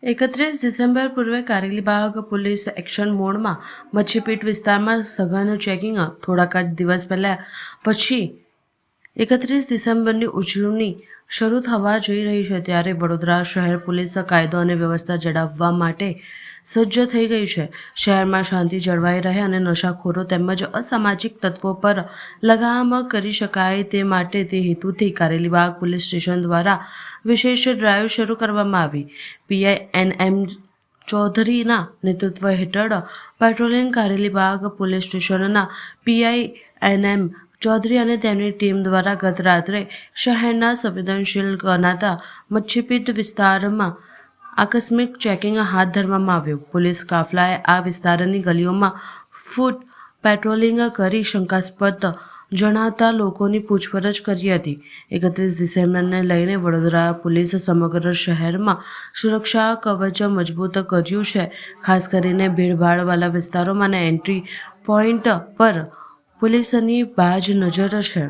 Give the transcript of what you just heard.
31 December પૂર્વે Karelibaug police action મોડમાં મચ્છીપીટ વિસ્તારમાં સઘન ચેકિંગ થોડાક જ દિવસ પહેલા પછી 31 ડિસેમ્બરની ઉજવણી શરૂ થવા જઈ રહી છે, ત્યારે વડોદરા શહેર પોલીસ કાયદો અને વ્યવસ્થા જાળવવા માટે સજ્જ થઈ ગઈ છે. શહેરમાં શાંતિ જળવાઈ રહે અને નશાખોરો તેમજ અસામાજિક તત્વો પર લગામ કરી શકાય તે માટે તે હેતુથી કારેલીબાગ પોલીસ સ્ટેશન દ્વારા વિશેષ ડ્રાઈવ શરૂ કરવામાં આવી. પીઆઈ એન.એમ. ચૌધરીના નેતૃત્વ હેઠળ પેટ્રોલિંગ કારેલીબાગ પોલીસ સ્ટેશનના પીઆઈ એન.એમ. ચૌધરી અને તેમની ટીમ દ્વારા ગત રાત્રે શહેરના સંવેદનશીલ ગણાતા મચ્છીપીટ વિસ્તારમાં આકસ્મિક ચેકિંગ હાથ ધરવામાં આવ્યું. પોલીસ કાફલાએ આ વિસ્તારની ગલીઓમાં ફૂટ પેટ્રોલિંગ કરી શંકાસ્પદ જણાતા લોકોની પૂછપરછ કરી હતી. 31 ડિસેમ્બરને લઈને વડોદરા પોલીસ સમગ્ર શહેરમાં સુરક્ષા કવચ મજબૂત કર્યું છે. ખાસ કરીને ભીડભાડવાળા વિસ્તારોમાં અને એન્ટ્રી પોઈન્ટ પર પોલીસની બાજ નજર છે.